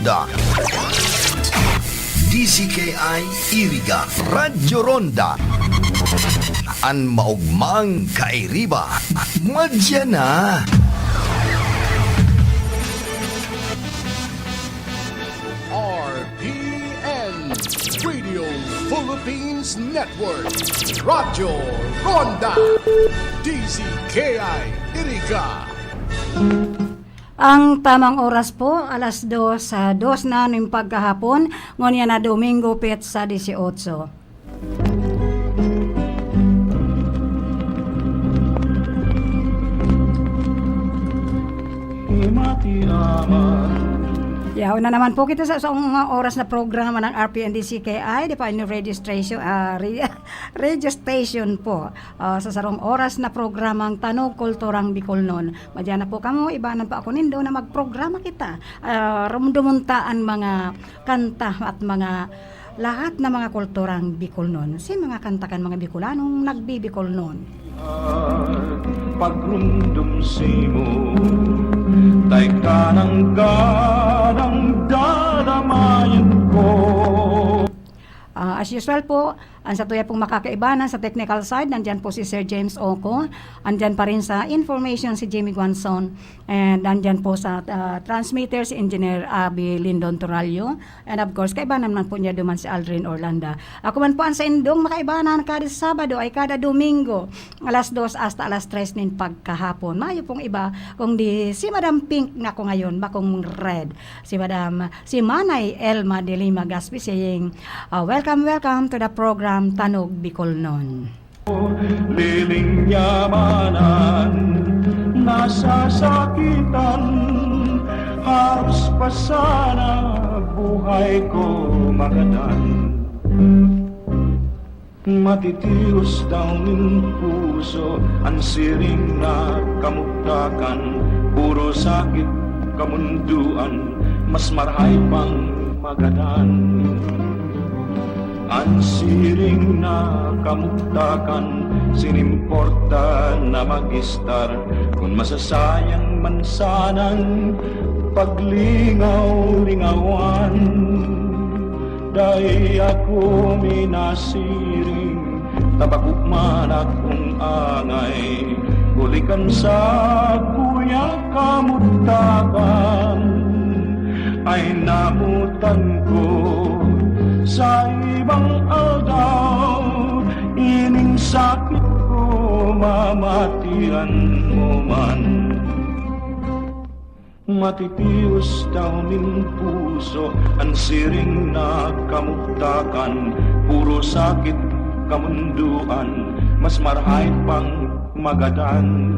Ronda. DCKI Iriga Radyo Ronda. An maugmang kairiba. Madya na. RPN Radio Philippines Network. Radyo Ronda. DCKI Iriga. Ang tamang oras po, alas 2 sa 2 na ng pagkahapon, ngunyan na Domingo pet sa 18. Yaw na naman po kita sa oras na programa ng RPNDCKI, di pa registration, radio station po. Sa sarong oras na programang Tanog Kulturang Bicolnon. Madyan na po kamo, ibanan pa ako nindo na magprograma kita. Rumdumuntaan mga kanta at mga lahat na mga kulturang Bicolnon. Si mga kantakan mga Bicolanong nagbibicolnon. Pagrumdum simo tay kanang dadamayan ko. As usual po, ang sa tuya pong makakaibanan sa technical side, nandyan po si Sir James Oco, andyan pa rin sa information si Jimmy Guanzon, and nandyan po sa transmitter si Engineer Abby Lindon Toralio, and of course, kaibanan man po niya duman si Aldrin Orlanda. Ako man po ang sa indong makaibanan kada Sabado ay kada Domingo, alas 2 hasta alas 3 nin pagkahapon. Mayo pong iba, kung di si Madam Pink nga ko ngayon, bakong red, si Manay Elma de Lima Gaspi saying, welcome to the program Tanog Bicolnon. Liling yamanan, nasasakitan, halos pa sana buhay ko magadan. Matitios daw ng puso, ang siring na kamuktakan, puro sakit kamunduan, mas marhay pang magadan. Ang siring na kamuktakan, sinimporta na magistar, kung masasayang man sanang paglingaw-lingawan. Dahil ako minasiring, tabakukman akong angay, kulikan sa kuya kamuktakan, ay namutan ko sa ibang aldaw, ining sakit ko mamatian mo man. Matitios daw ning puso, ang siring na kamuktakan, puro sakit kamunduan, mas marhay pang magadan.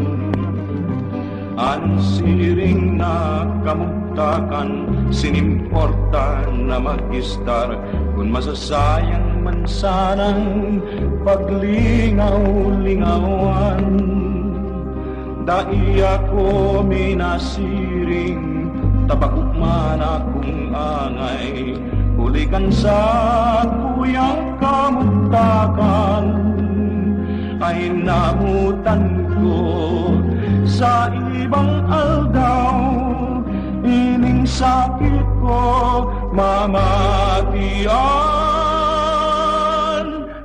Ang siring na kamuktakan, sinimporta na magistar, kung masasayang man sanang paglingaw-lingawan. Dai ako minasiring, tabakukman akong angay, hulikan sa kuyang kamuktakan, ay namutan ko sa ibang aldaw, ining sakit ko mamatian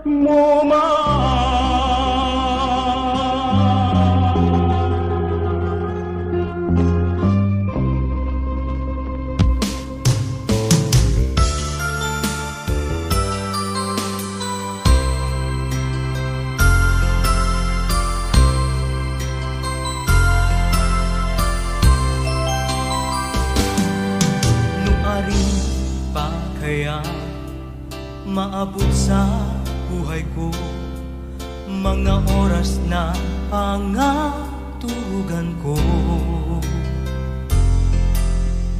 mo man. Maabot sa buhay ko mga oras na pangaturugan ko,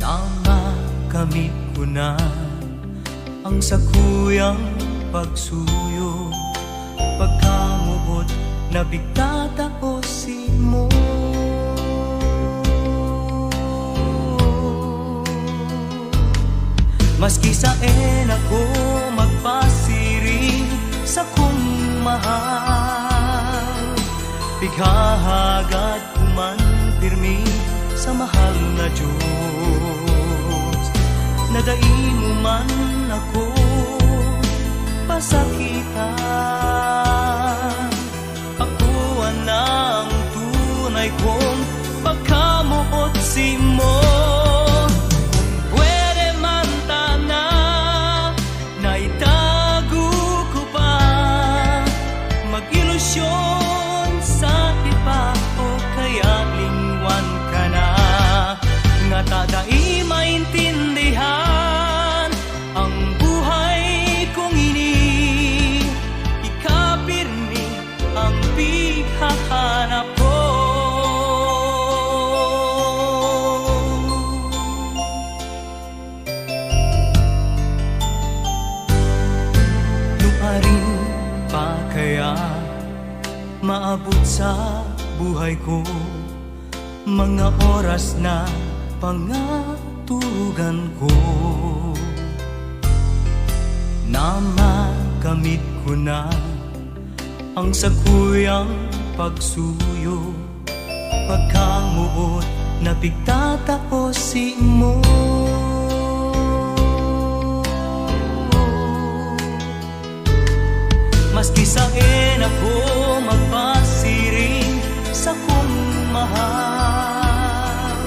namakamit ko na ang sakuyang pagsuyo, pagkamubot na bigtataosin mo. Maski sa ako magpasiring sa kung mahal, pighahagad kuman pirmi sa mahal na Diyos. nadai mo man ako pasakitan. Ako ang tunay kong pagkamuot si mo. Kung pwede man tana, naitago ko pa mag-ilusyon sa iba o kaya lingwan ka na. Nga tadai maintindihan ang buhay kong ini, ikapirmi ang pighahanap ko. Nuarin pa kaya maabot sa buhay ko mga oras na pangatugan ko, na makamit ko na ang sakuyang pagsuyo, pagkamuot na pigtatao si mo. Maski saan ako magpasiring sa kong mahal,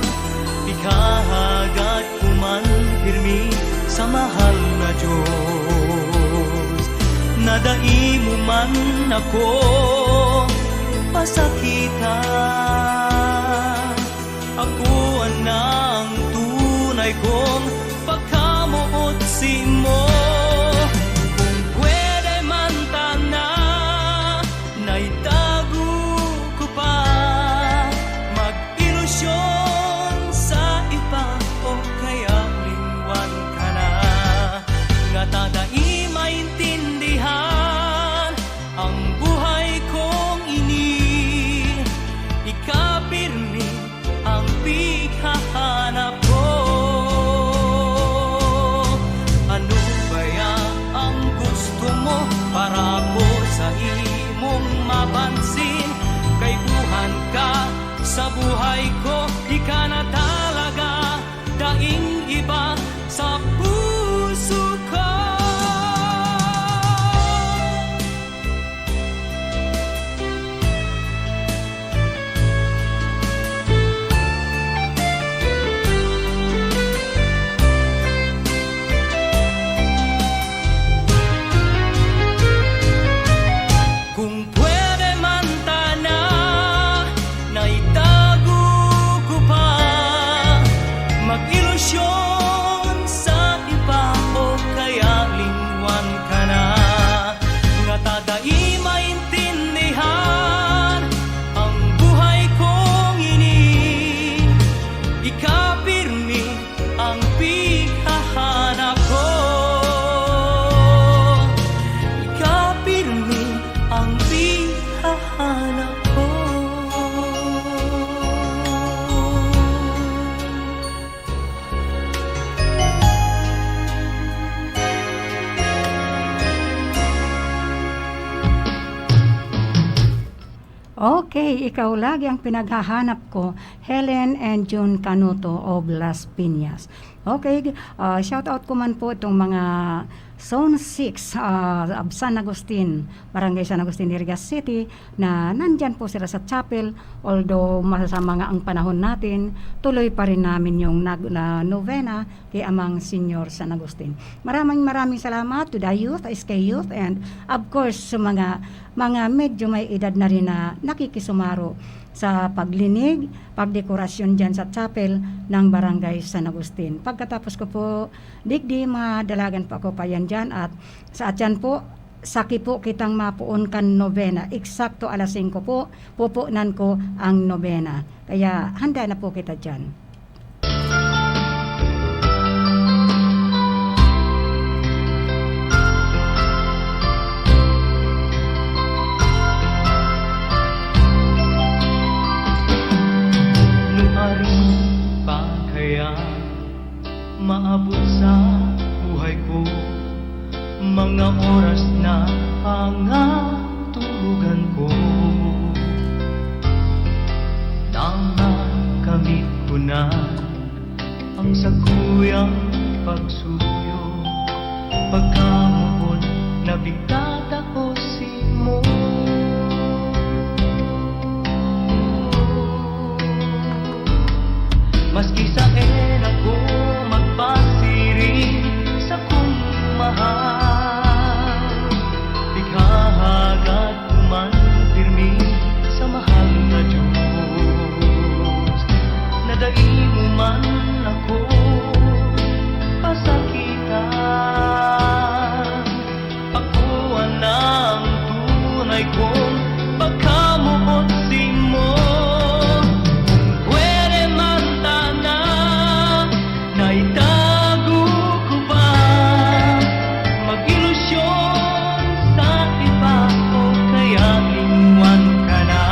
ikahagat ko man pirmi sa mahal na Diyos. Nadai mo man ako pasakitan, ako ang tunay kong pagkamuot si mo. Kung pwede man tana, naitago ko pa mag-ilusyon sa iba o kaya lingwan ka na. Nga tadai maintindihan ang buhay kong ini, ikapirmi ang pighahanap ko. Ano kaya ang gusto mo para ko sa imong mapansin? Kay buhan ka sa buhay ko, di ka na talaga daing iba sa puso ko. Kung pwede man tana, naitago ko pa mag-ilusyon sa iba o kaya lingwan ka na. Nga tadai maintindihan ang buhay kong ini, ikapirmi ang pighahanap ko. Ikapirmi ang pighahanap ko. Okay, ikaw lagi ang pinaghahanap ko, Helen and June Canuto of Las Piñas. Okay, shout out ko man po itong mga Zone 6 of San Agustin, Barangay San Agustin, Irigas City, na nandyan po sila sa chapel. Although masasama nga ang panahon natin, tuloy pa rin namin yung novena kay Amang Senior San Agustin. Maraming salamat to the youth, SK Youth, and of course sa mga medyo may edad na rin na nakikisumaro sa paglinig, pagdekorasyon dyan sa chapel ng Barangay San Agustin. Pagkatapos ko po, digdi, madalagan po ako pa yan dyan, at sa atyan po, saki po kitang mapuon kan novena. Eksakto alas 5 po, pupunan ko ang novena. Kaya handa na po kita dyan. Maabot sa buhay ko mga oras na pangatugan ko, tama kamit ko na ang sakuyang pagsusunod. napigtatapusin mo. Maski sa ako magpasiring sa kung mahal, ikahagat man pirmi sa mahal na Diyos. Nadai mo man ako pasakitan, ako ang tunay kong pagkamuot mo. Pwede man tana na itago ko ba, mag-ilusyon sa iba o kaya iwan ka na,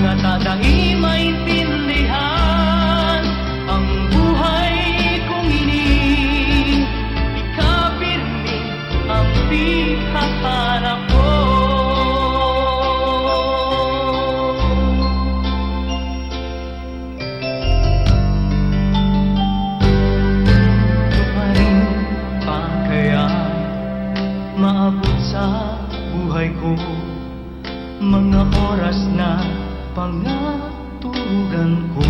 nga tadai maintindihan ang buhay kong ini. Ikapirmi ang pihahanap ko. Maabot sa buhay ko mga oras na pangatugan ko,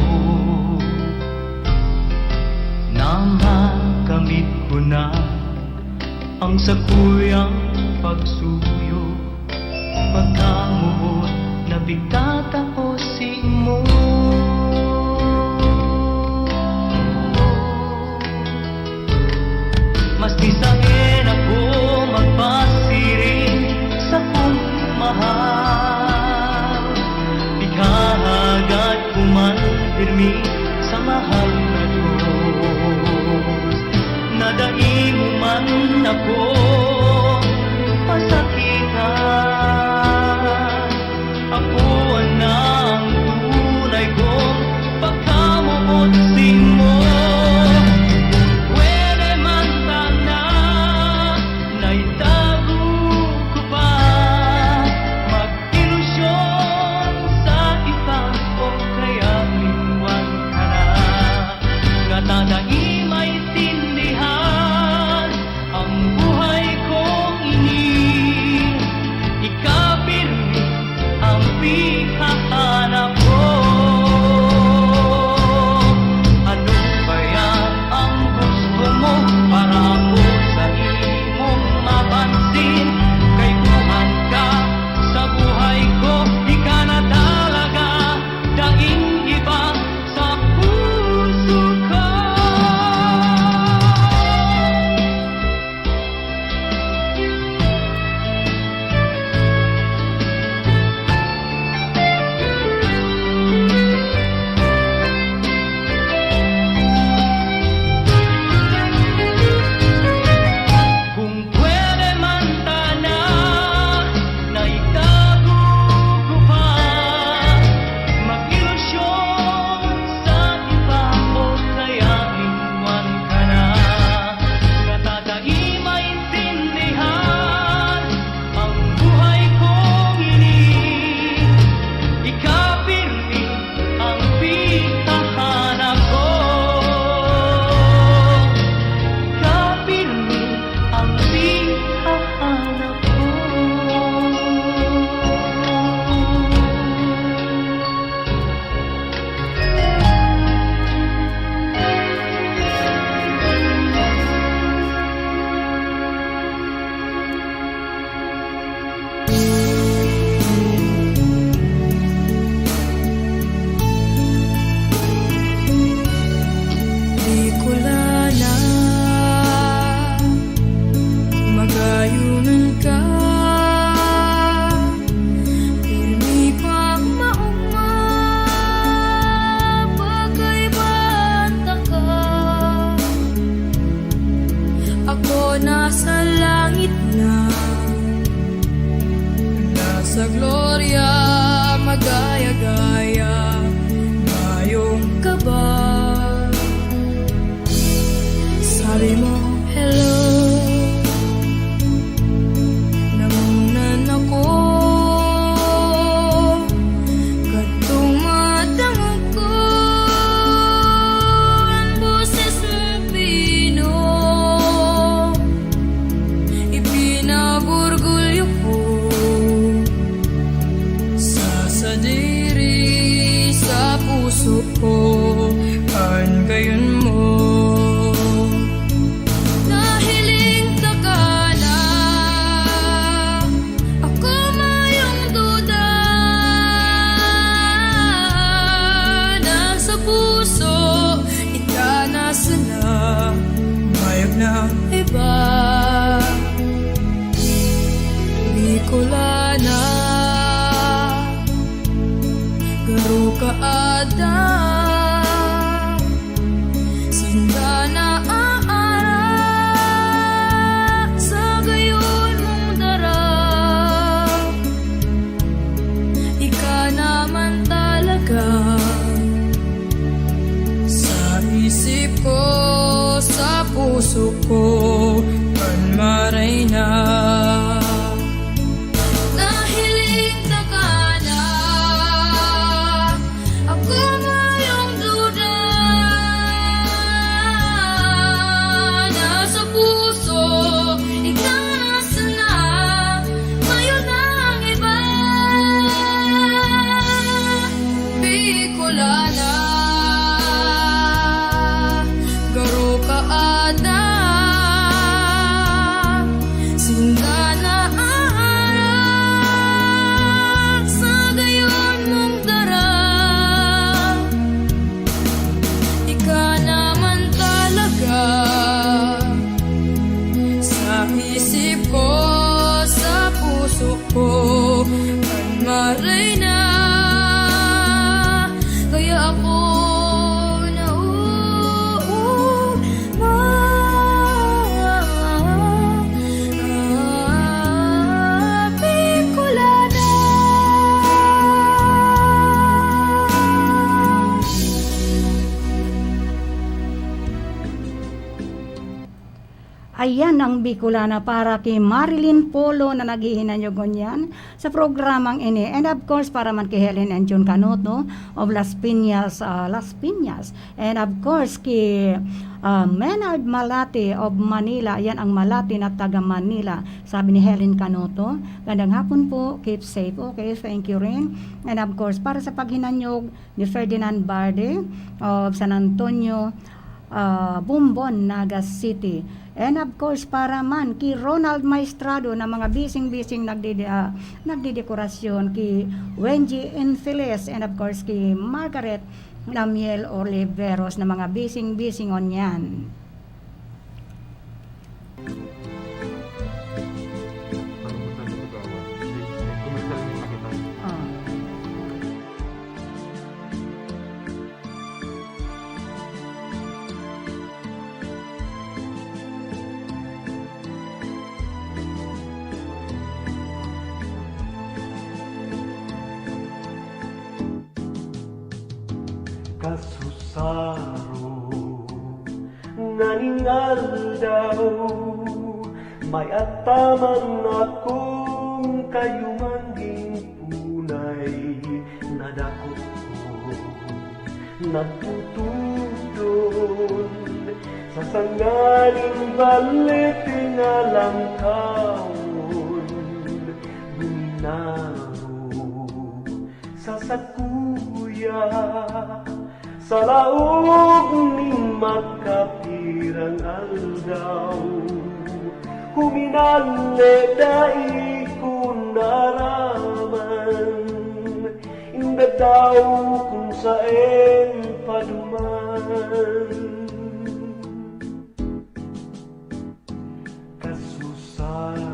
na makamit ko na ang sakuyang pagsuyo, pagkamuot na bigtatapusin mo. Maski sa ako magpasiring sa kung mahal, ikahagat ko man pirmi sa mahal na Diyos. Nadai mo man ako pasakitan, ako ang tunay kong pagkamuot mo. Tadai maintindihan ang buhay kong ini. Ikapirmi ang pihahanap ko. Ano kaya ang gusto mo para ako sa imong mapansin? Kay buhan ka sa buhay ko, di ka na talaga daing iba sa puso ko. Kung pwede man tana na itago ko pa, mag-ilusyon sa iba o kaya iwan ka na, nga tadai maintindihan ang buhay kong ini. Ikapirmi ang pihahanap ko. Ikapirmi ang pihahanap ko. Di ko lala magayunan ka, pirmi pa mauma, bagay banta ka. Ako nasa langit na, nasa gloria, magaya-gaya, ngayong ka ba? Sabi mo, hello, nangunan ako, katong matangog ko, ang boses mong pino, ipinago ko kan gayon mo. Nahiling takana ako mayong duda, nasa puso ika nasa na mayog na iba. Bicolana, garo ka ada, sinda na aara, sa gayon mong dara. Ika naman talaga, sa isip ko, sa puso ko, panmaray na. Nahiling takana ako mayong duda, nasa puso ikaw nasa na, mayon ang iba. Bicolana, garo ka ada, sinda na aara, sa gayon mong dara. Ika naman talaga, sa isip ko, sa puso ko, panmaray na. Kaya ako Ayan ang Bicolana para kay Marilyn Polo na naghihinanyugon yan sa programang ini. And of course, para man kay Helen and John Canoto of Las Piñas. And of course, kay Menard Malati of Manila. Yan ang Malati na taga Manila. Sabi ni Helen Canoto. Gandang hapon po. Keep safe. Okay, thank you rin. And of course, para sa paghinanyog ni Ferdinand Barde of San Antonio, Bumbon, Naga City. And of course, para man kay Ronald Maestrado na mga bising-bising nagdidekorasyon, kay Wendy Infiles, and of course kay Margaret Namiel Oliveros na mga bising-bising on yan. Kasusaro naningal daw, may ataman akong kayumanging punay, nadakot ko nagtutudon sa sangaling balit nga langkawon, buminaro sa sakuya, sa laog ning makapirang aldaw, huminale dai ko naraman, inda daw kung saan paduman. Kasusaro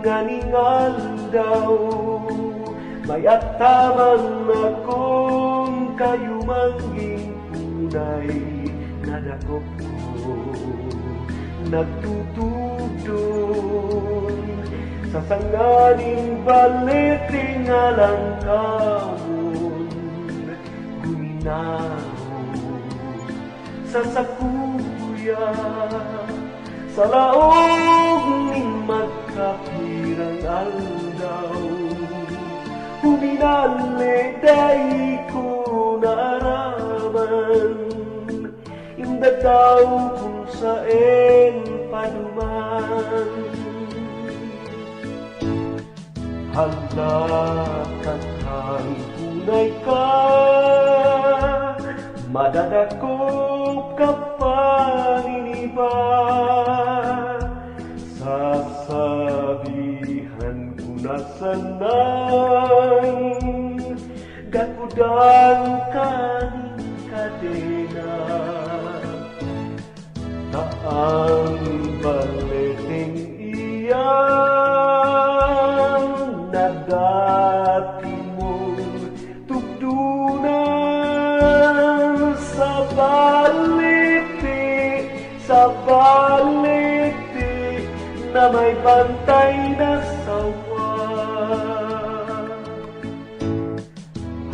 nganingal daw, may ataman akong kayumangging punay, nadakop ko nagtutudon sa sanganing balit nga langkawon, guminaro sa sakuya, sa laog ning magkapirang aldaw, huminali dai ko naraman, inda daw kung saan paduman. Halakat kang tunay ka, madadakop ka paniniba. Sasabihan ko na sanay, gakudan ka ni kadena. Taang baliting iyan na dati mong tugtunan sa baliti na may bantay na sawa.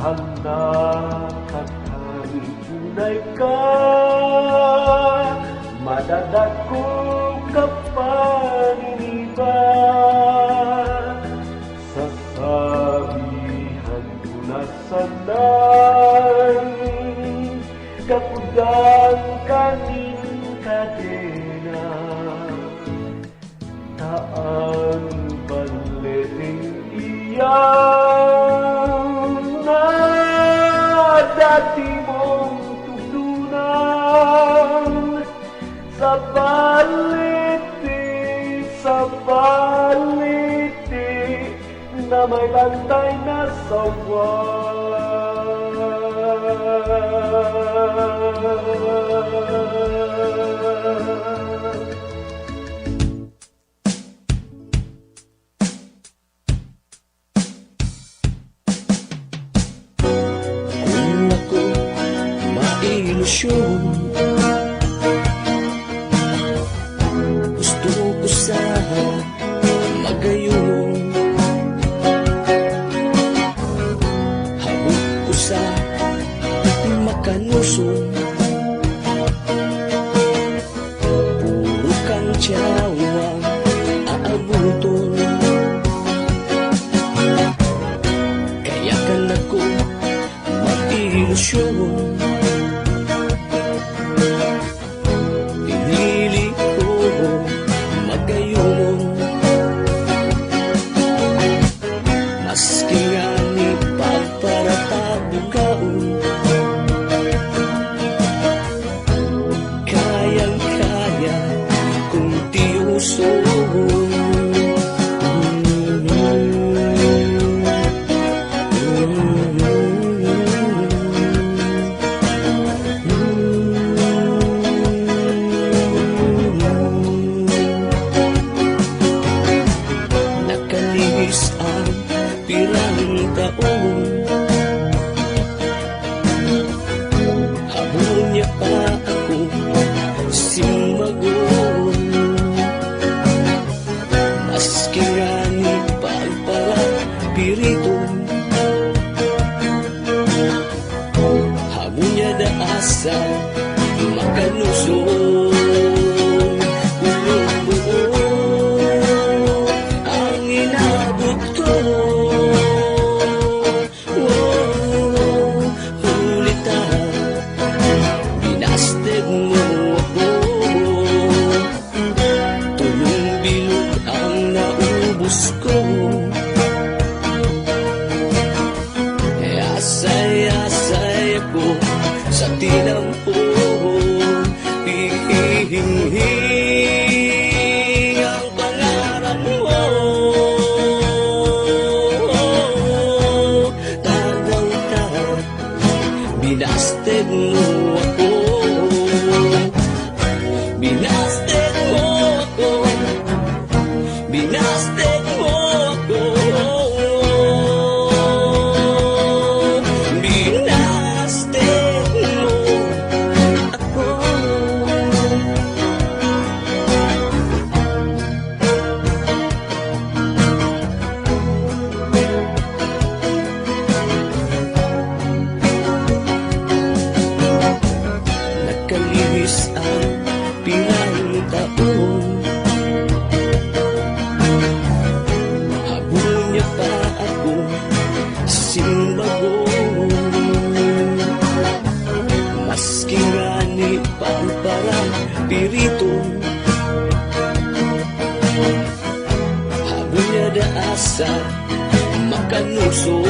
Hanap tunay ka, madadako ka paniniba. Sasabihan ko na sanay, kapudan ka ning kadena. Taan baliting iyan na dati mong tugtunan sa baliti na may bantay na sawa. Kung ako mailusyon, gusto ko sana magayon. Habog ko sa makanuson, puro kang tiyawang aabuton. Kaya ka na ko mag-ilusyon, pinili ko magayon. Maski nga ni pagparatabugaon, kayang-kaya kung tiuson. Nakalihis ang pirang taon, habol niya pa ako simbagon. Maski nga ni pagparapiriton, habol niya daasa makanuson. Ang inabot ko, ulitan, binasted mo ako. Tulong bilog ang naubos ko, asay-asay ako sa tinampo. Hihing ang pangarap mo, tagaw-taw, binasted mo ako. Binasted mo ako, binasted mo ako. Binasted mo ako. Nakalihis ang pirang taon, habol niya pa ako simbagon. Maski nga ni pagparapiriton, habol niya daasa makanuson.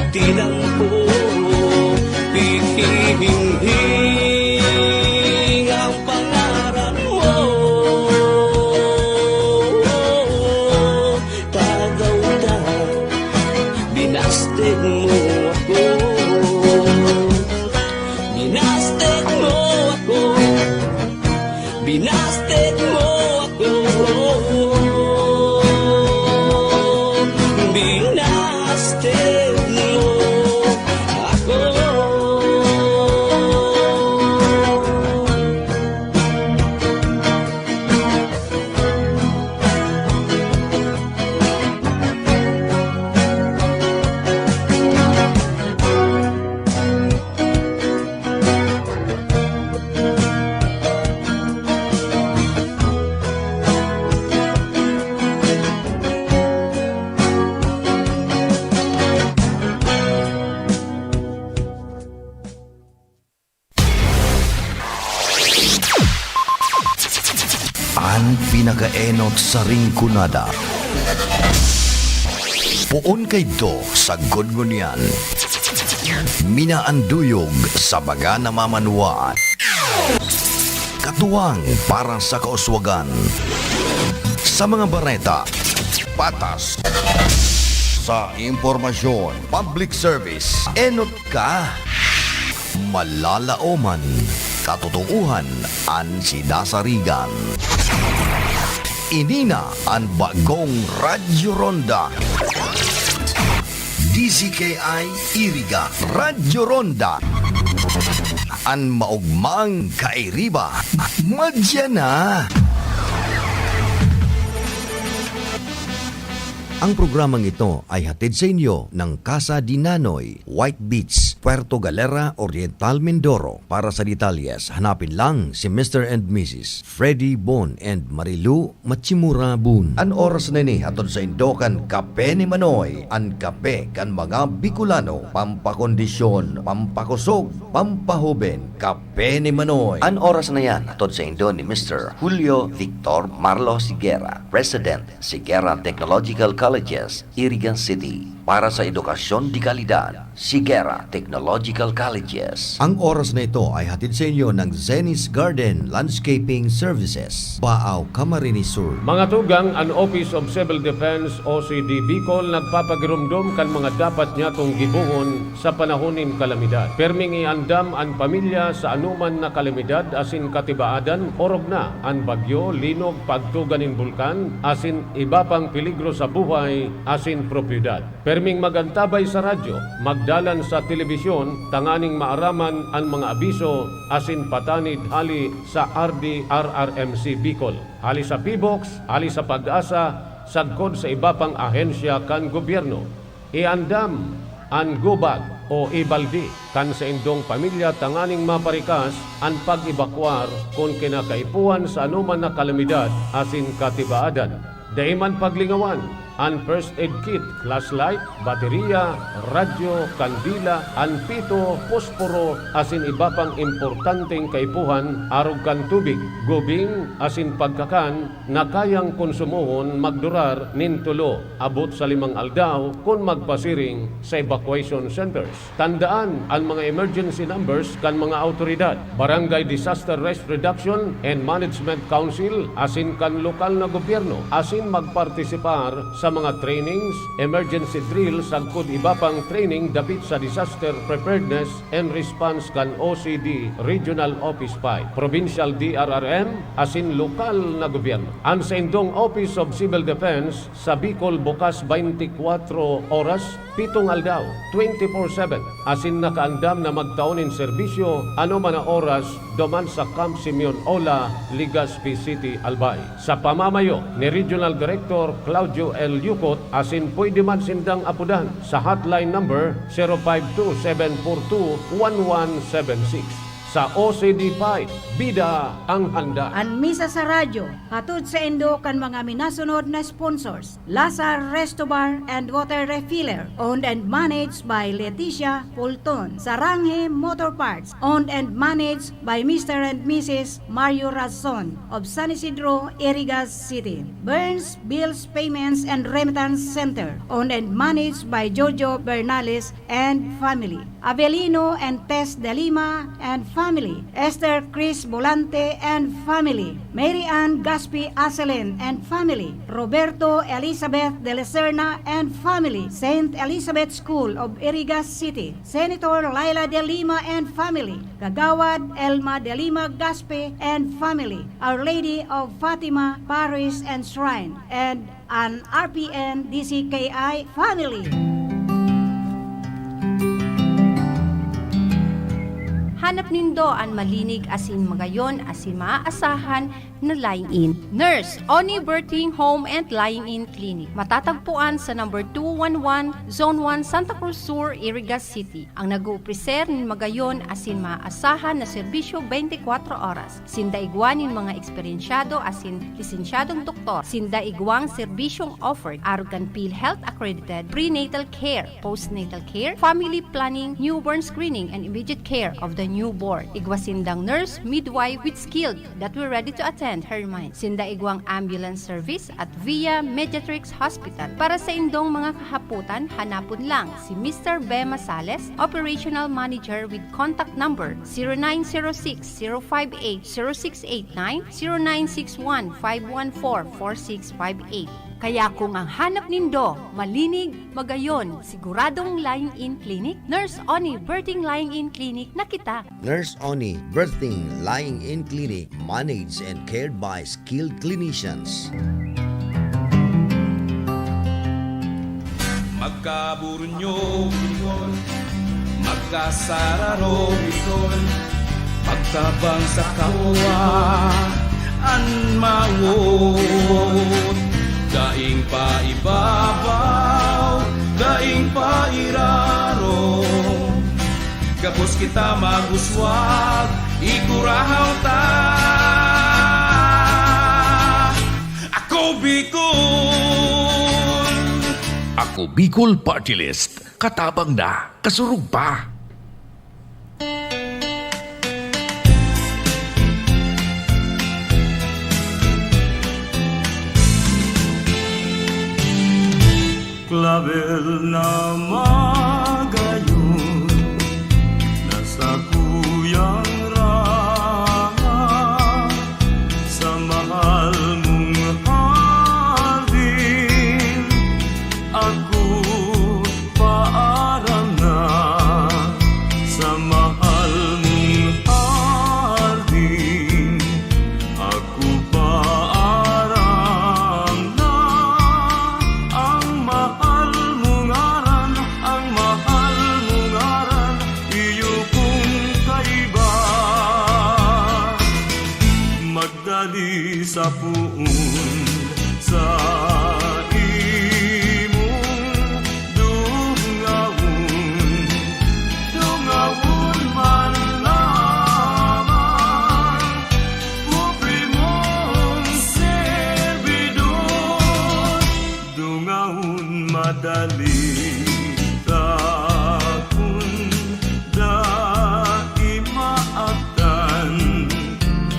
di lang po hihing ang pangalan mo. Tagaw-tagaw, binasted mo ako. Binasted mo ako. Binasted mo ako. Binasted mo ako. Ang pinakaenot sa ringkunada. Puon kay do sa gudngunyan. Minaanduyog sa baga na mamanuan. Katuwang para sa kauswagan. Sa mga bareta, patas. Sa impormasyon, public service, enot ka. Malalaoman, katotohanan an sinasarigan. Inina ang bagong Radyo Ronda. DZKI Iriga Radyo Ronda. Ang maugmang kairiba. Madya na. Ang programang ito ay hatid sa inyo ng Casa di Nanoy, White Beach, Puerto Galera, Oriental, Mindoro. Para sa detalyes, hanapin lang si Mr. and Mrs. Freddy Bon and Marilu Machimura Bun. An oras na ni hatod sa Indokan kape ni Manoy. An kape kan mga Bicolano, pampakondisyon, pampakusog, pampahuben. Kape ni Manoy. An oras na yan hatod sa Indo ni Mr. Julio Victor Marlo Sigera, President, Sigera Technological Colleges, Irigan City. Para sa edukasyon di kalidad, Sigera Technological Colleges. Ang oras na ito ay hatid sa inyo ng Zenis Garden Landscaping Services, Baaw, Camarines Sur. Mga tugang, ang Office of Civil Defense OCD Bicol nagpapagirumdum kan mga dapat niya tong gibuhon sa panahonin kalamidad. Perming iandam ang pamilya sa anuman na kalamidad asin katibaadan, orog na ang bagyo, linog, pagtuganin bulkan, asin iba pang peligro sa buhay, asin propiedad. Perming magantabay sa radyo, magdalan sa telebisyon, tanganing maaraman ang mga abiso, asin patanid hali sa RD RRMC Bicol. Hali sa PBOX, hali sa Pag-asa, sagkod sa iba pang ahensya kan gobyerno. Iandam ang gubag o ibaldi kan sa indong pamilya tanganing maparikas ang pag-ibakwar kung kinakaipuan sa anuman na kalamidad asin katibaadan. Daiman paglingawan ang first aid kit, flashlight, baterya, radyo, kandila, anpito, posporo, asin iba pang importanteng kaipuhan, arog kan tubig, gubing, asin pagkakan, na kayang konsumohon magdurar nintulo, abot sa 5 aldaw kung magpasiring sa evacuation centers. Tandaan ang mga emergency numbers kan mga autoridad, Barangay Disaster Risk Reduction and Management Council, asin kan lokal na gobyerno, asin magpartisipar sa mga trainings, emergency drills, sagkod iba pang training dapit sa disaster preparedness and response kan OCD Regional Office 5, Provincial DRRM, asin lokal na gobyerno. Ang sa indong Office of Civil Defense sa Bicol bukas 24 oras, 7 aldaw, 24/7, asin nakaandam na magtaonin serbisyo ano man na oras duman sa Camp Simeon Ola, Legazpi City, Albay. Sa pamamayo ni Regional Director Claudio L. Yukot, asin pwede man sindang apudan sa hotline number 052-742-1176. Sa OCD5, bida ang handa. An misa sa radyo, hatod sa Indo kan mga minasunod na sponsors. Lazar Resto Bar and Water Refiller, owned and managed by Leticia Pulton. Saranghe Motor Parts, owned and managed by Mr. and Mrs. Mario Razon of San Isidro, Irigas City. Burns Bills Payments and Remittance Center, owned and managed by Jojo Bernales and family. Avelino and Tess de Lima and family. Esther Chris Volante and family. Mary Ann Gaspi Aselen and family. Roberto Elizabeth de la Serna and family. St. Elizabeth School of Irigas City. Senator Laila de Lima and family. Kagawad Elma de Lima Gaspi and family. Our Lady of Fatima Parish and Shrine. And an RPN DCKI family. Hanap nindo ang malinig asin magayon asin maaasahan na lying-in. Nurse, Oni Birthing Home and Lying-in Clinic. Matatagpuan sa number 211, Zone 1, Santa Cruz Sur, Irigas City. Ang nag-upreser ng magayon asin maaasahan na serbisyo 24 oras. Sindaigwan ng mga eksperensyado asin lisensyadong doktor. Sindaigwang serbisyong offered. Arugan PhilHealth accredited prenatal care, postnatal care, family planning, newborn screening, and immediate care of the newborn. Igwasindang nurse, midwife with skilled that we're ready to attend her mind. Sindaigwang ambulance service at via Mediatrix Hospital. Para sa indong mga kahaputan, hanapon lang si Mr. Bema Sales, Operational Manager with contact number 0906-058-0689, 0961-514-4658. Kaya kung ang hanap nindo, malinig, magayon, siguradong lying-in clinic, Nurse Oni Birthing Lying-in Clinic na kita. Nurse Oni Birthing Lying-in Clinic, managed and cared by skilled clinicians. Magkaburunyo, magkasararo, magtabang sa kawa, anmawot. Daing pa ibabaw, daing pa iraro. Gapos kita maguswag, ikurahaw ta. Ako Bicol! Ako Bicol Party List. Katabang na, kasurug pa. Clavel na magayon, nasa kuyang raha, sa mahal mong hardin, ako paaram na, sa mahal mong hardin, ako paaram na, ang mahal mong aran, ang mahal mong aran, iyo kong kaiba. Magdali sa puon, sa imong dungawon, dungawon man lamang, kupri mong servidor, dungawon madali takon, dai maaktan,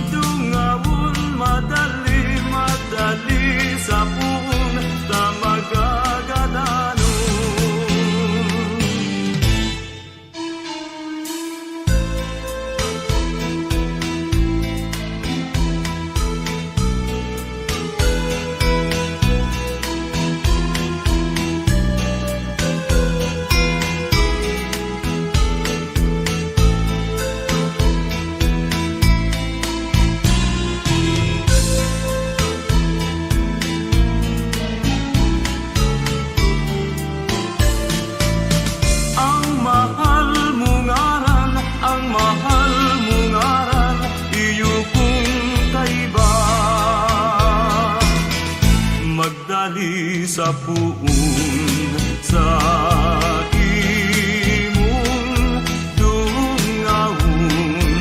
dungawon madali, madali sa puon, tamagagadanon. Ang mahal mong aran, ang mahal mong aran, iyo kong kaiba. Magdali sa puon, sa imong dungawon,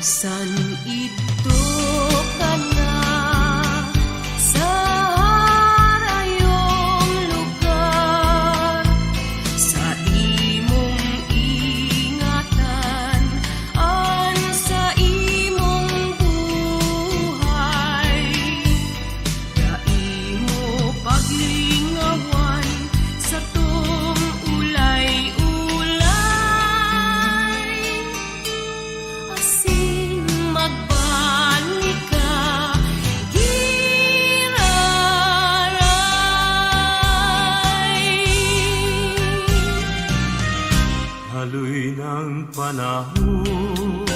San ito ka na sa harayong lugar, sa imong ingatan, an sa imong buhay, da imo paglingawan sa tong ulay-ulay, asin magbalik ka giraray. Haloy ng panahon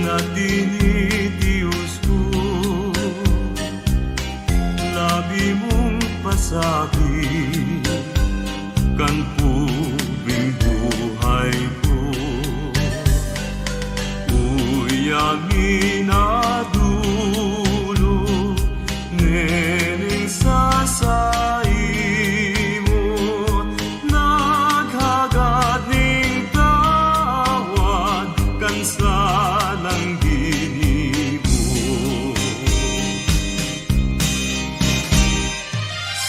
na tinitius ko, labi mong pasakit kan pubing buhay ko. Uyami na dulo neneng sasay mo, naghagad ning tawad kan sanang ginibo.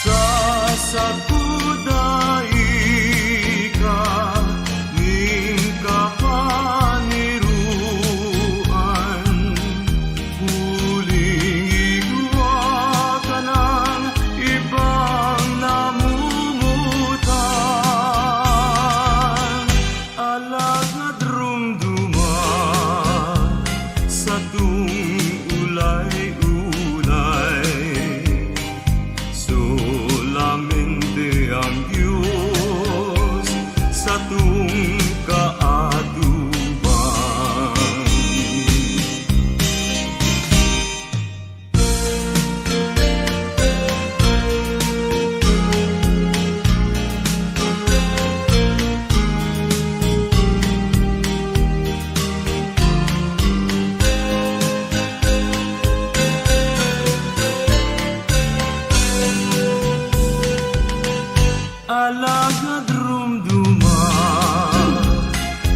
Sa sakuday ka ning kapaniruan, huling igwa ka ng ibang namumutan. Alag na drumduman sa tung ulay-ulay, solamente ang Diyos sa tung kaatuban. Alagad rumduman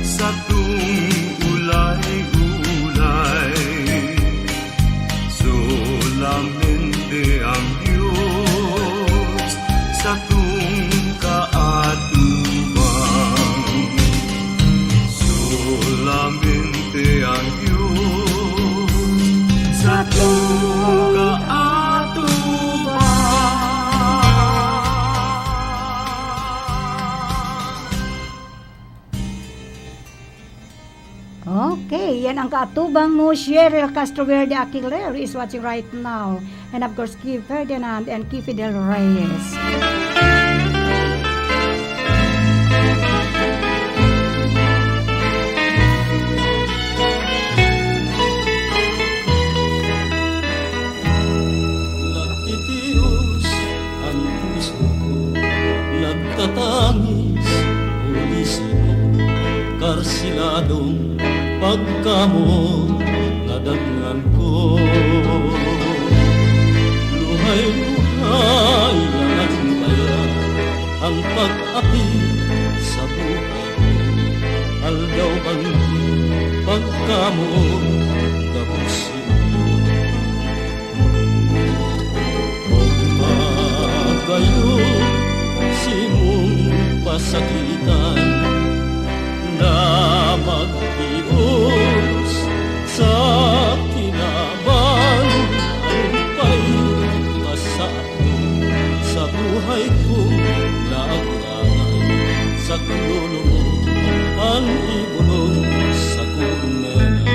sa tung ulay-ulay, solamente ang Diyos sa tung kaatuban. Solamente ang Diyos sa tung Okay, yan ang kaatubang mo, Cheryl Castroverde Aquiler is watching right now. And of course, Key Ferdinand and Key Fidel Reyes. Nagtitios ang puso ko, nagtatangis ulisin mo, karsiladong pagkamo nadangan ko. Luhay-luhay ang kaya ang pag-api sa buhay ko. Aldaw ang pagkamo gabusin mo. Magayo simong pasakitan na magtios sa kinaban, ang pa'y kasado sa buhay ko na agangay sa kulo mo, ang ibulong sa kunena.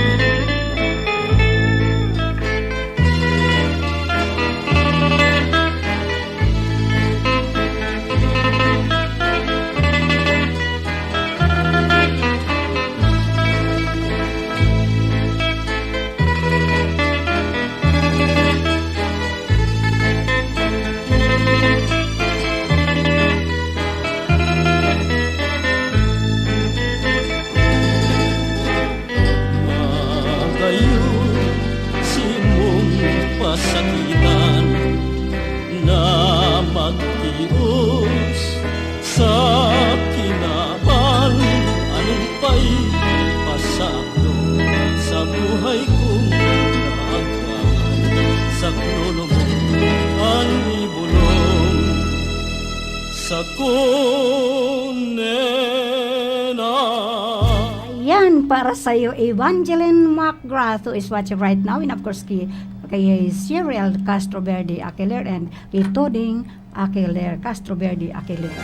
Pasakitan na magtios sa kinaban, anong pa'y pasado para sa iyo, Evangeline McGrath, who is watching right now, and of course, kay Cyril Castroverde Aquiler, and kay Toding Aquiler, Castroverde Aquiler.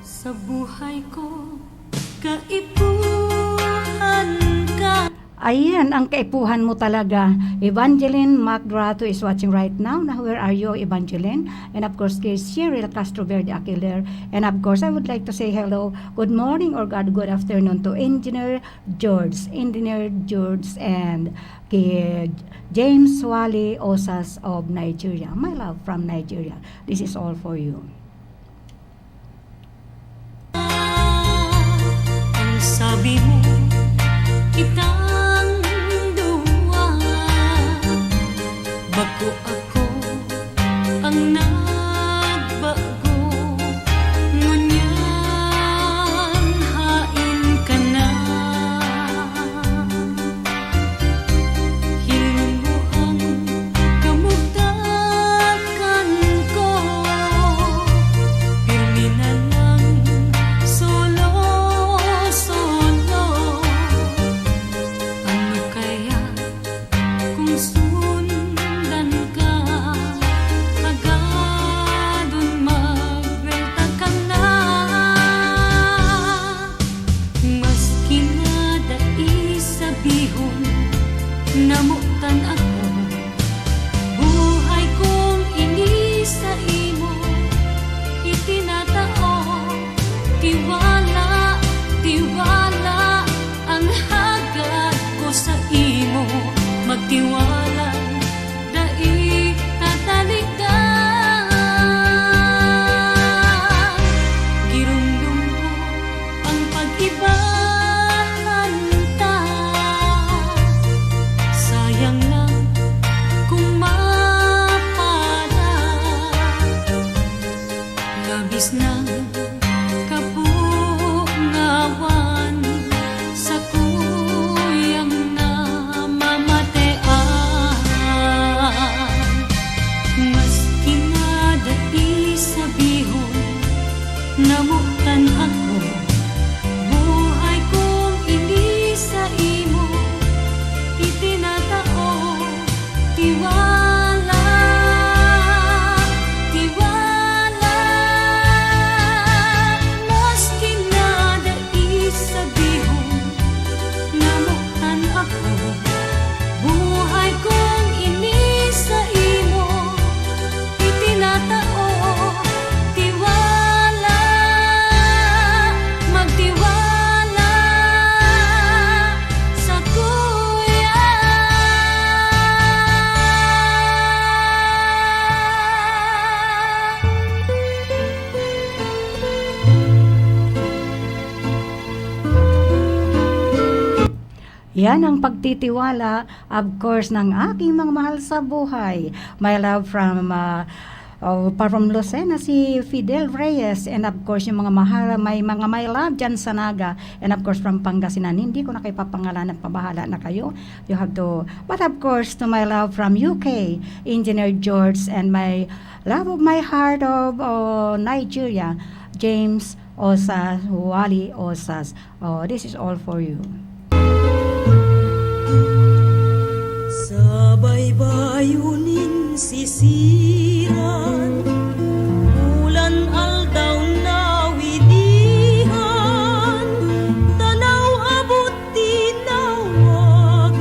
Sa buhay ko, kaipuhan ka. Ayan, ang kaipuhan mo talaga. Evangeline McGrath is watching right now. Now, where are you, Evangeline? And of course, kay Cyril Castroverde Aquiler. And of course, I would like to say hello, good morning or good afternoon to Engineer George, and kay James Wally Osas of Nigeria. My love from Nigeria. This is all for you. Ang sabi mo, kitang duwa. Bago ako ang nagbago, ngunyan hain ka na. Hilong mo ang kamugtakan ko, pirmi na lang solo. Ano kaya kung sundan ka, agadon magbelta ka na. Maski na dai sabihon, namutan ako, buhay kong ini sa imo, itinatao, tiwala, tiwala ang hagad ko sa imo, magtiwala, dai tataligan. Girundong ko ang pag-ibahan ta, sayang lang kung mapala, labis ng kapungawan sa kuyang namamatean. Maski na dai sabihon, namutan ako, buhay kong ini sa imo, itinatao, tiwala, tiwala. Maski na dai sabihon, namutan ako, buhay kong ini sa imo, itinatao, tiwala, magtiwala sa kuya. Yan ang pagtitiwala, of course, ng aking mga mahal sa buhay. My love from Lucena, si Fidel Reyes, and of course, yung mga mahal, may mga my love dyan sa Naga, and of course, from Pangasinan. Hindi ko na kayo papangalanan, pabahala na kayo. You have to, but of course, to my love from UK, Engineer George, and my love of my heart of Nigeria, James Osas, Wally Osas. This is all for you. Sa baybayunin sisiran, ulan aldaw na widihan, tanaw abot tinawagan,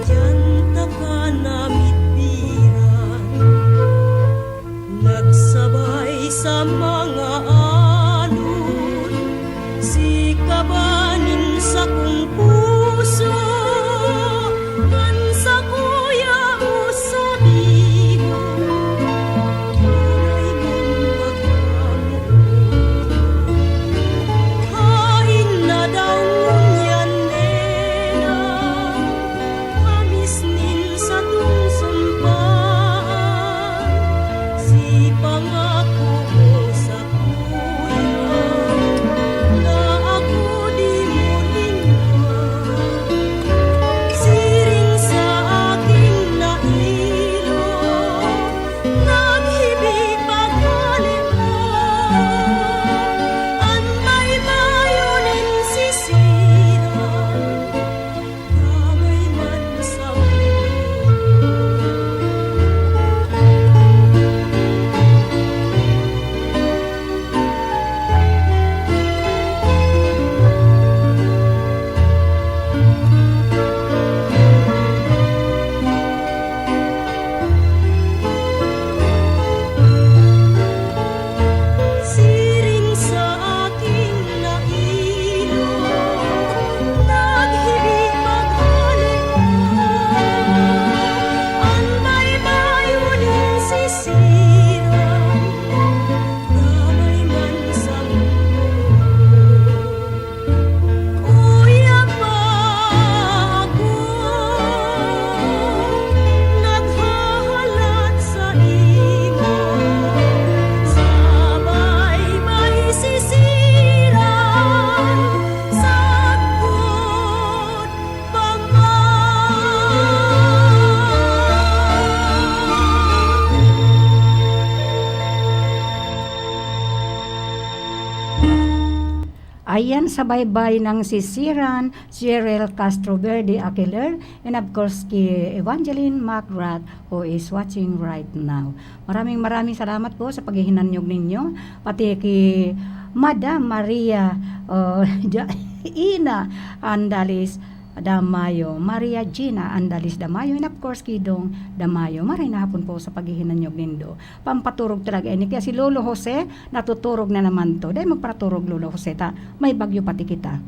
diyan ta ka namitbiran, nagsabay sa mga alon, si kabanin Ayan sa baybay ng sisiran, Cheryl Castro Verde Aquiler, and of course kay Evangeline McGrath who is watching right now. Maraming salamat po sa paghihinanyog ninyo, pati kay Madam Maria Ina Andalis Damayo, Maria Gina Andalis Damayo, and of course Kidong Damayo. Maray na hapon po sa paghihinanyog nindo. Pampaturog talaga ini. Kaya si Lolo Jose, natuturog na naman to. Dahil magpaturog Lolo Jose, ta may bagyo pati kita.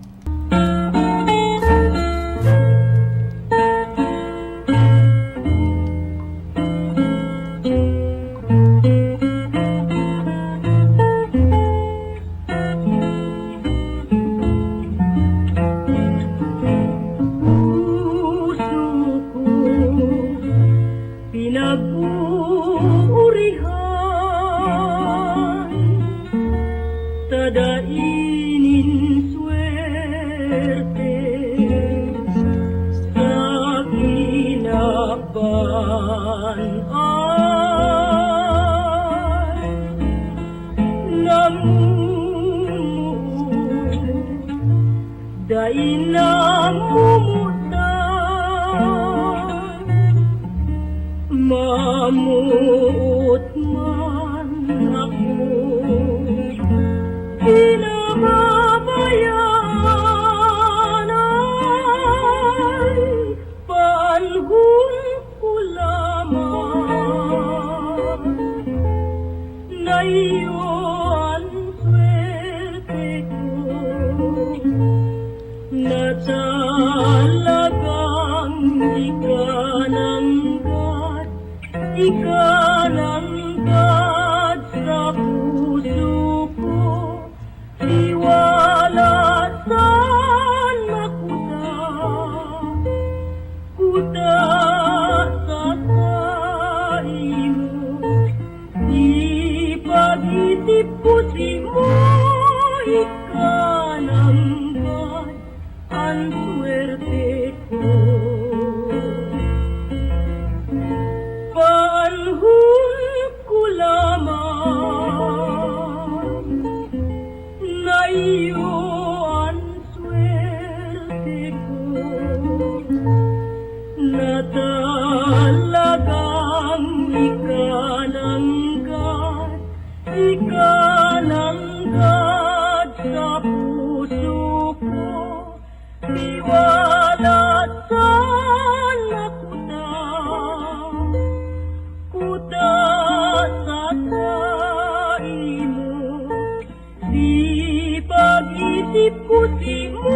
Mamut man ako, pinababayaan ay panahon ko lamang na iyon swerte ko na talagang ikananggad sa puso ko, iwalasan kuta sa kaimo, di pag-isip ko si mo, ikananggad ang swerte ko. Panahon ko lamang na iyo ang swerte ko na talagang ikananggad sa puso ko, iwalasan ako kuta sa kaimo, di pag-isip ko si mo,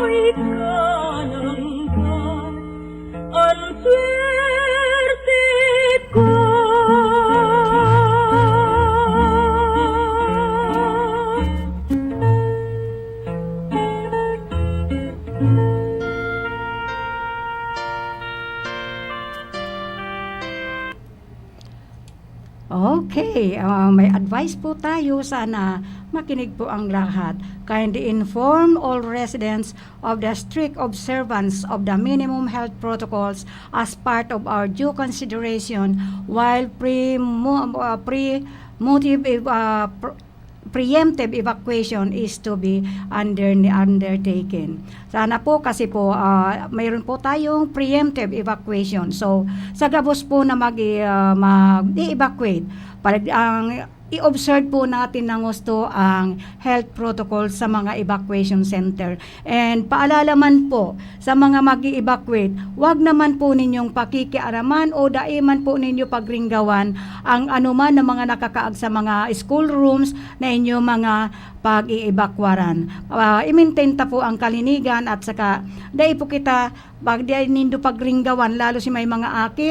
ikananggad ang swerte ko. Okay, may advice po tayo. Sana makinig po ang lahat. Kindly inform all residents of the strict observance of the minimum health protocols as part of our due consideration while preemptive evacuation is to be undertaken. Sana po kasi po mayroon po tayong preemptive evacuation. So sa gabos po na mag-evacuate, ang i-observe po natin ng gusto ang health protocol sa mga evacuation center. And paalala man po sa mga mag-i-evacuate, wag naman po ninyong pakikiaraman o daiman po ninyo pagringgawan ang anuman na mga nakakaag sa mga school rooms na inyong mga pag-i-evakwaran. I-maintain ta po ang kalinigan at saka dai po kita pag di nindo pagringgawan lalo si may mga aki,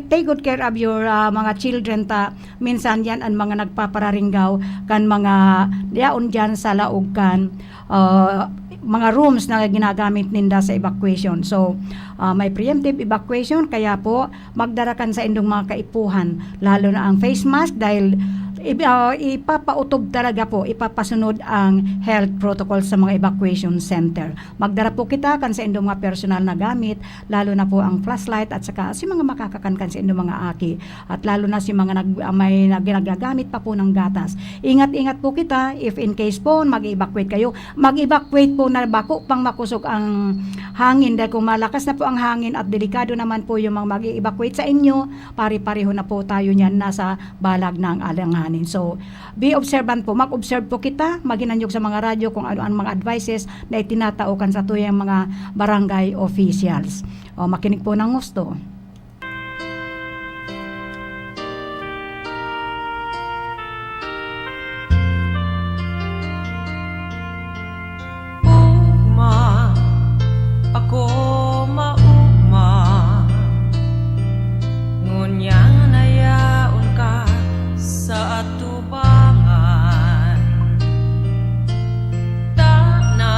take good care of your mga children ta. Minsan yan ang mga nagpapararinggaw kan mga diaon dyan sa laog kan mga rooms na ginagamit ninda sa evacuation. So may preemptive evacuation, kaya po magdarakan sa indong mga kaipuhan, lalo na ang face mask dahil ipapautob talaga po, ipapasunod ang health protocol sa mga evacuation center. Magdara po kita kan sa inyong mga personal na gamit, lalo na po ang flashlight at saka si mga makakakankan sa inyong mga aki. At lalo na si mga may nagagamit pa po ng gatas. Ingat-ingat po kita, if in case po mag-evacuate kayo, mag-evacuate po na bako pang makusog ang hangin dahil kung malakas na po ang hangin at delikado naman po yung mga mag-evacuate sa inyo, pari-pareho na po tayo niyan nasa balag ng alanganin. So, be observant po. Mag-observe po kita, maginanyog sa mga radyo kung ano ang mga advices na itinataukan sa tuyang mga barangay officials. O, makinig po ng gusto. Ugma, ako maugma, ngunyang nayaon ka sa atubangan. Tana,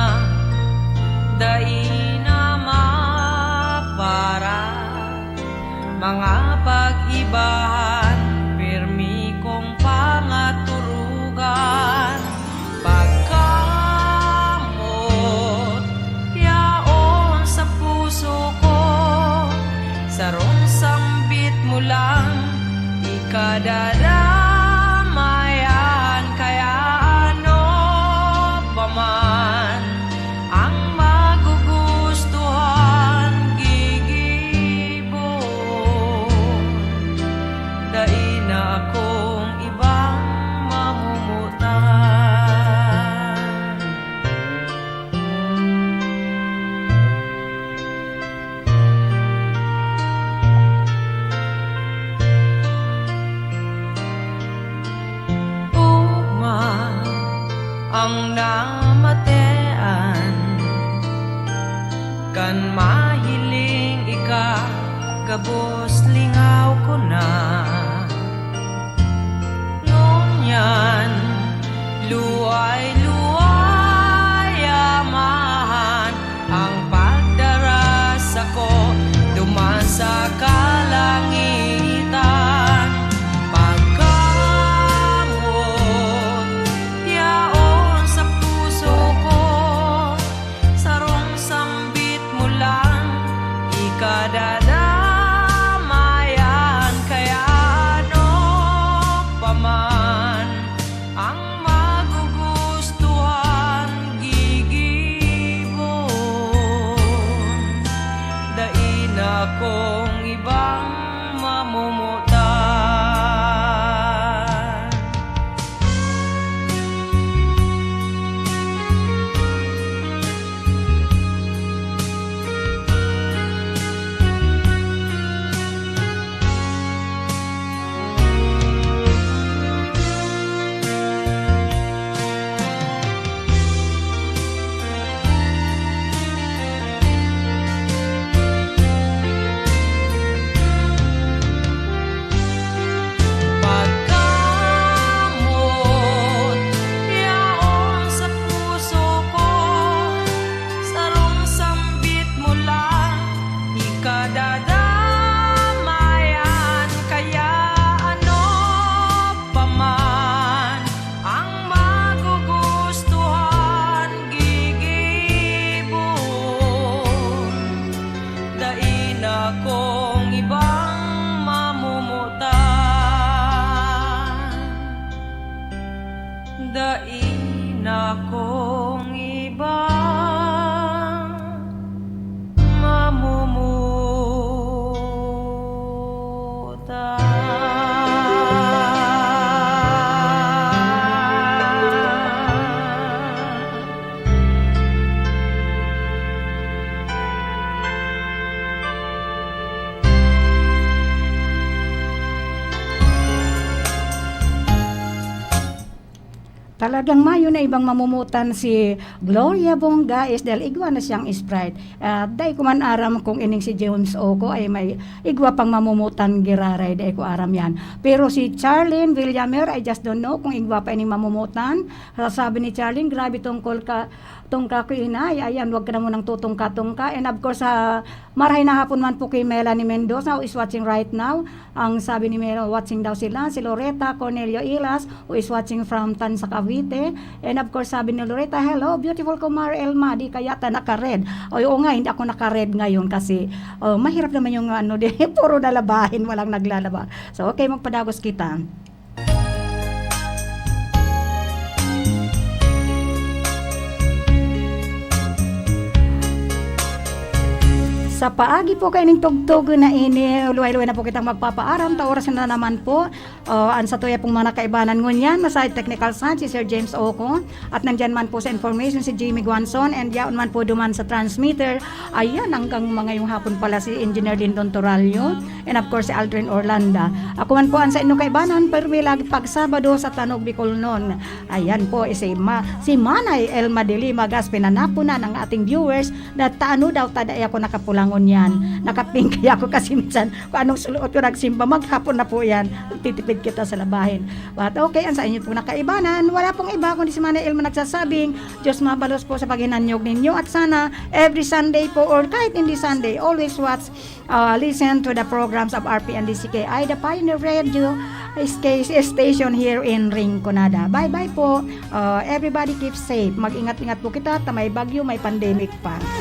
dai na mapara, mga pag-ibahan, pirmi kong pangaturugan. Pagkamot, yaon sa puso ko, sarong sambit mo lang, ikadadamayan. Kaya ano pa man ang magugustuhan, gigibon, dai na akong ibang mamumutan. Ugma, ang namatean, kan mahiling ika, gabos lingaw ko na. Ngunyan, luway-luway amahan, ang pagdaras ako, duman sa kalangitan. Pagkamot, yaon sa puso ko, sarong sambit mo lang, ikadadamayan. Kaya ano pa man ang magugustuhan, gigibon, dai na akong ibang mamumutan. Pagkamot, yaon sa puso ko, sarong sambit mo lang, ikadadamayan. Kaya ano pa man ang magugustuhan, gigibon, dai na akong ibang mamumutan. Dai na akong ibang mamumutan. Talagang mayo na ibang mamumutan si Gloria Bongais dahil igwa na siyang Sprite. Dahil ko man aram kung ining si James Oco ay may igwa pang mamumutan giraray, dahil ko aram yan. Pero si Charlene Villamer, I just don't know kung igwa pa ining mamumutan. Sabi ni Charlene, grabe tungkol ka, tungka ko inay, ayan, wag ka na munang tutungka-tungka. And of course, Marahay na hapon man po kay Melanie Mendoza who is watching right now. Ang sabi ni Melanie, watching daw sila. Si Loretta Cornelio Ilas who is watching from Tansa, Cavite. And of course, sabi ni Loretta, hello, beautiful Kumar Elma, di kaya ta naka-red. O oo nga, hindi ako naka-red ngayon kasi mahirap naman yung puro nalabahin, walang naglalaba. So okay, magpadagos kita. Sa paagi po kayo ng tugtog na ini, luway-luway na po kitang magpapaaram, ta oras na naman po, ang sa tuya pong mga kaibanan ngunyan, nasa technical side si Sir James Oco, at nandyan man po sa information si Jamie Guanzon, and yaon man po duman sa transmitter, ayan, hanggang mga yung hapon pala si Engineer Lindon Toralio, and of course si Aldrin Orlanda. Ako man po ang sa inyong kaibanan, pero may lagi pag Sabado sa Tanog Bicol noon. Ayan po, si Manay Elma de Lima Gaspe na napuna ng ating viewers, na taano daw taday ako nakapulang yan. Nakapink kaya ako kasi minsan kung anong suluot ko nagsimba, maghapon na po yan. Titipid kita sa labahin. But okay, ang sa inyo po nakaibanan, wala pong iba kundi si Manay Elma nagsasabing, Diyos mabalos po sa paghinanyog ninyo at sana every Sunday po or kahit hindi Sunday, always listen to the programs of RPNDCKI, the Pioneer Radio station here in Rinconada. Bye-bye po. Everybody keep safe. Mag-ingat-ingat po kita, may bagyo, may pandemic pa.